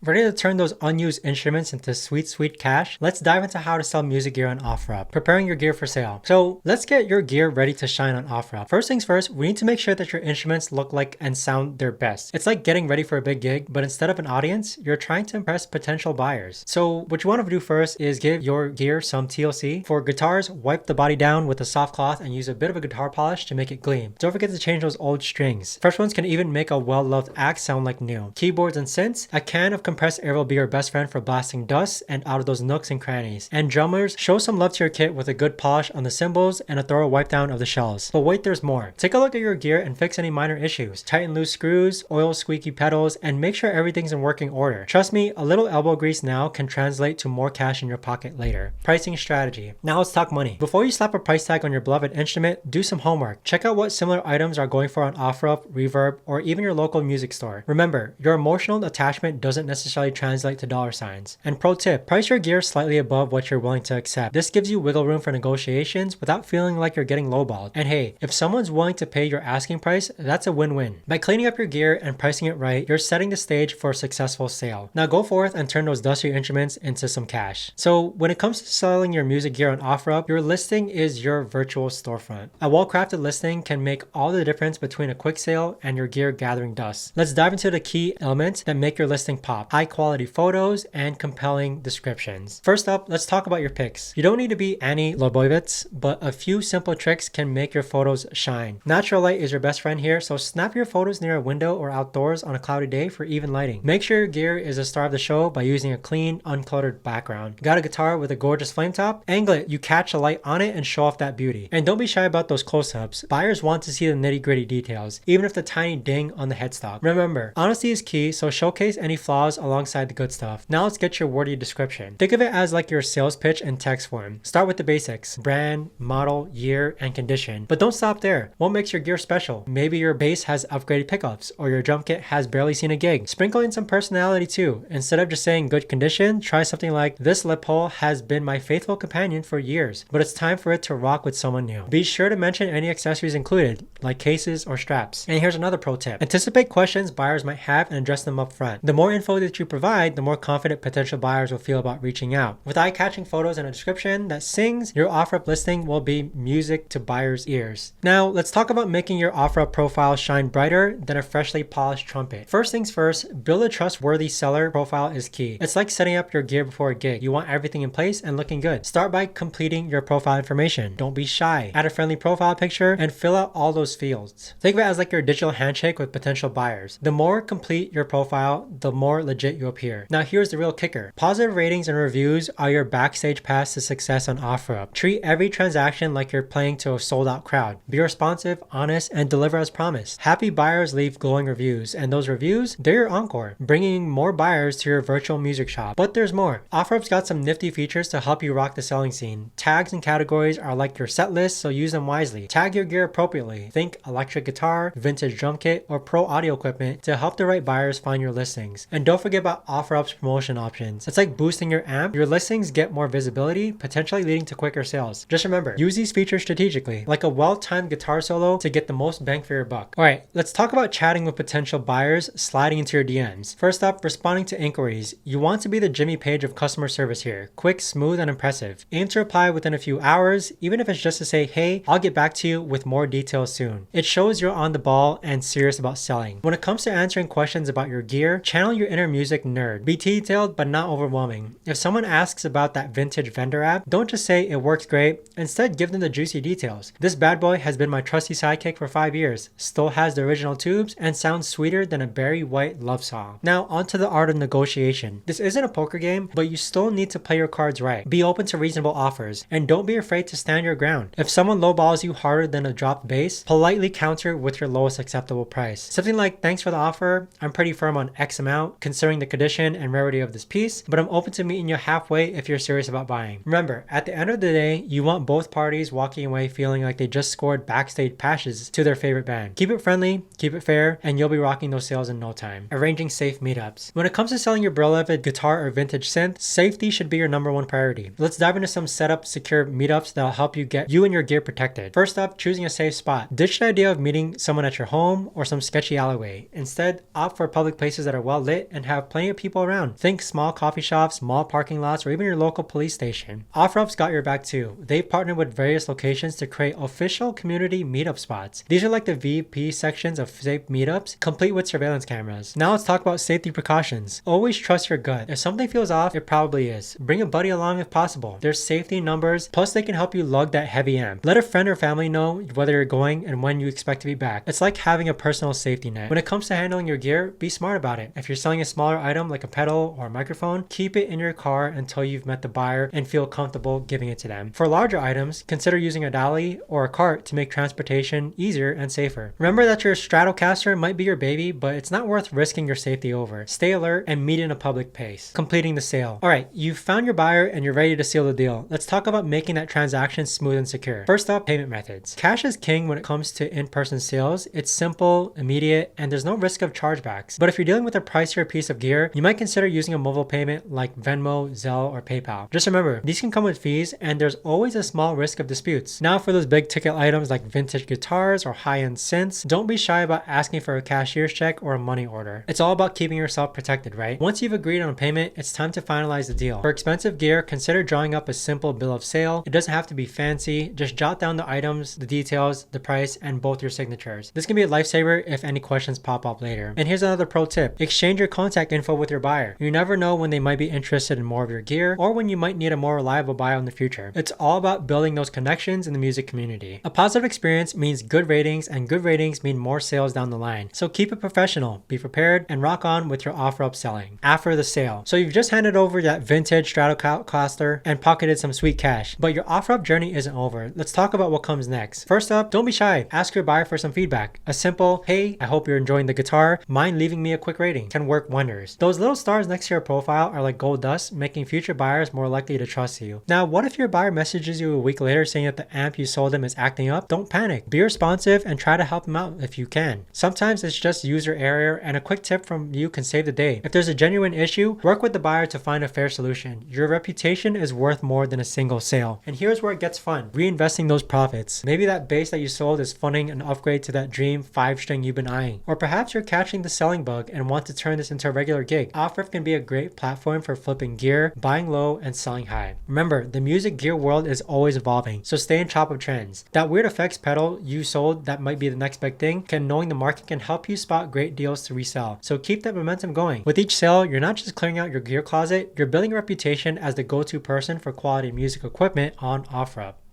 Ready to turn those unused instruments into sweet cash? Let's dive into how to sell music gear on Offerup. Preparing your gear for sale. So let's get your gear ready to shine on Offerup. First things first, we need to make sure that your instruments look like and sound their best. It's like getting ready for a big gig, but instead of an audience, you're trying to impress potential buyers. So what you want to do first is give your gear some TLC. For guitars, wipe the body down with a soft cloth and use a bit of a guitar polish to make it gleam. Don't forget to change those old strings. Fresh ones can even make a well-loved axe sound like new. Keyboards and synths, a can of compressed air will be your best friend for blasting dust and out of those nooks and crannies. And drummers, show some love to your kit with a good polish on the cymbals and a thorough wipe down of the shells. But wait, there's more. Take a look at your gear and fix any minor issues. Tighten loose screws, oil squeaky pedals, and make sure everything's in working order. Trust me, a little elbow grease now can translate to more cash in your pocket later. Pricing strategy. Now let's talk money. Before you slap a price tag on your beloved instrument, do some homework. Check out what similar items are going for on Offerup, Reverb, or even your local music store. Remember, your emotional attachment doesn't necessarily translate to dollar signs. And pro tip, price your gear slightly above what you're willing to accept. This gives you wiggle room for negotiations without feeling like you're getting lowballed. And hey, if someone's willing to pay your asking price, that's a win-win. By cleaning up your gear and pricing it right, you're setting the stage for a successful sale. Now go forth and turn those dusty instruments into some cash. So when it comes to selling your music gear on Offerup, your listing is your virtual storefront. A well-crafted listing can make all the difference between a quick sale and your gear gathering dust. Let's dive into the key elements that make your listing pop. High quality photos and compelling descriptions. First up, let's talk about your pics. You don't need to be Annie Leibovitz, but a few simple tricks can make your photos shine. Natural light is your best friend here, so snap your photos near a window or outdoors on a cloudy day for even lighting. Make sure your gear is a star of the show by using a clean, uncluttered background. Got a guitar with a gorgeous flame top? Angle it, you catch a light on it and show off that beauty. And don't be shy about those close-ups. Buyers want to see the nitty-gritty details, even if the tiny ding on the headstock. Remember, honesty is key, so showcase any flaws alongside the good stuff. Now let's get your wordy description. Think of it as like your sales pitch in text form. Start with the basics: brand, model, year, and condition. But don't stop there. What makes your gear special? Maybe your bass has upgraded pickups, or your drum kit has barely seen a gig. Sprinkle in some personality too. Instead of just saying good condition, try something like, this lip hole has been my faithful companion for years, but it's time for it to rock with someone new. Be sure to mention any accessories included, like cases or straps. And here's another pro tip. Anticipate questions buyers might have and address them up front. The more info that you provide, the more confident potential buyers will feel about reaching out. With eye-catching photos and a description that sings, your Offerup listing will be music to buyers' ears. Now, let's talk about making your Offerup profile shine brighter than a freshly polished trumpet. First things first, build a trustworthy seller profile is key. It's like setting up your gear before a gig. You want everything in place and looking good. Start by completing your profile information. Don't be shy. Add a friendly profile picture and fill out all those fields. Think of it as like your digital handshake with potential buyers. The more complete your profile, the more legit you appear. Now here's the real kicker. Positive ratings and reviews are your backstage pass to success on Offerup. Treat every transaction like you're playing to a sold-out crowd. Be responsive, honest, and deliver as promised. Happy buyers leave glowing reviews, and those reviews, they're your encore, bringing more buyers to your virtual music shop. But there's more. Offerup's got some nifty features to help you rock the selling scene. Tags and categories are like your set list, so use them wisely. Tag your gear appropriately. Think electric guitar, vintage drum kit, or pro audio equipment to help the right buyers find your listings. And don't forget about Offerup's promotion options. It's like boosting your amp. Your listings get more visibility, potentially leading to quicker sales. Just remember, use these features strategically, like a well-timed guitar solo to get the most bang for your buck. Alright, let's talk about chatting with potential buyers, sliding into your DMs. First up, responding to inquiries. You want to be the Jimmy Page of customer service here. Quick, smooth, and impressive. Aim to reply within a few hours, even if it's just to say, hey, I'll get back to you with more details soon. It shows you're on the ball and serious about selling. When it comes to answering questions about your gear, channel your inner music nerd. Be detailed but not overwhelming. If someone asks about that vintage vendor app, don't just say it works great. Instead, give them the juicy details. This bad boy has been my trusty sidekick for 5 years, still has the original tubes, and sounds sweeter than a Barry White love song. Now onto the art of negotiation. This isn't a poker game, but you still need to play your cards right. Be open to reasonable offers, and don't be afraid to stand your ground. If someone lowballs you harder than a dropped bass, politely counter with your lowest acceptable price. Something like, thanks for the offer, I'm pretty firm on X amount, considering the condition and rarity of this piece, but I'm open to meeting you halfway if you're serious about buying. Remember, at the end of the day, you want both parties walking away feeling like they just scored backstage passes to their favorite band. Keep it friendly, keep it fair, and you'll be rocking those sales in no time. Arranging safe meetups. When it comes to selling your beloved guitar or vintage synth, safety should be your #1 priority. Let's dive into some setup secure meetups that'll help you get you and your gear protected. First up, choosing a safe spot. Ditch the idea of meeting someone at your home or some sketchy alleyway. Instead, opt for public places that are well lit and have have plenty of people around. Think small coffee shops, mall parking lots, or even your local police station. Offerup's got your back too. They've partnered with various locations to create official community meetup spots. These are like the VIP sections of safe meetups, complete with surveillance cameras. Now let's talk about safety precautions. Always trust your gut. If something feels off, it probably is. Bring a buddy along if possible. There's safety numbers, plus they can help you lug that heavy amp. Let a friend or family know whether you're going and when you expect to be back. It's like having a personal safety net. When it comes to handling your gear, be smart about it. If you're selling a smaller item like a pedal or a microphone, keep it in your car until you've met the buyer and feel comfortable giving it to them. For larger items, consider using a dolly or a cart to make transportation easier and safer. Remember that your Stratocaster might be your baby, but it's not worth risking your safety over. Stay alert and meet in a public pace. Completing the sale. Alright, you've found your buyer and you're ready to seal the deal. Let's talk about making that transaction smooth and secure. First up, payment methods. Cash is king when it comes to in-person sales. It's simple, immediate, and there's no risk of chargebacks. But if you're dealing with a pricier piece of gear, you might consider using a mobile payment like Venmo, Zelle, or PayPal. Just remember, these can come with fees and there's always a small risk of disputes. Now for those big ticket items like vintage guitars or high-end synths, don't be shy about asking for a cashier's check or a money order. It's all about keeping yourself protected, right? Once you've agreed on a payment, it's time to finalize the deal. For expensive gear, consider drawing up a simple bill of sale. It doesn't have to be fancy. Just jot down the items, the details, the price, and both your signatures. This can be a lifesaver if any questions pop up later. And here's another pro tip. Exchange your contact info with your buyer. You never know when they might be interested in more of your gear or when you might need a more reliable buyer in the future. It's all about building those connections in the music community. A positive experience means good ratings, and good ratings mean more sales down the line. So keep it professional, be prepared, and rock on with your Offerup selling. After the sale. So you've just handed over that vintage Stratocaster and pocketed some sweet cash, but your Offerup journey isn't over. Let's talk about what comes next. First up, don't be shy. Ask your buyer for some feedback. A simple, hey, I hope you're enjoying the guitar. Mind leaving me a quick rating can work wonders. Those little stars next to your profile are like gold dust, making future buyers more likely to trust you. Now, what if your buyer messages you a week later saying that the amp you sold them is acting up? Don't panic. Be responsive and try to help them out if you can. Sometimes it's just user error, and a quick tip from you can save the day. If there's a genuine issue, work with the buyer to find a fair solution. Your reputation is worth more than a single sale. And here's where it gets fun. Reinvesting those profits. Maybe that bass that you sold is funding an upgrade to that dream 5-string you've been eyeing. Or perhaps you're catching the selling bug and want to turn this into a regular gig. Offerup can be a great platform for flipping gear, buying low, and selling high. Remember, the music gear world is always evolving, so stay on top of trends. That weird effects pedal you sold that might be the next big thing, knowing the market can help you spot great deals to resell. So keep that momentum going. With each sale, you're not just clearing out your gear closet, you're building a reputation as the go-to person for quality music equipment on Offerup.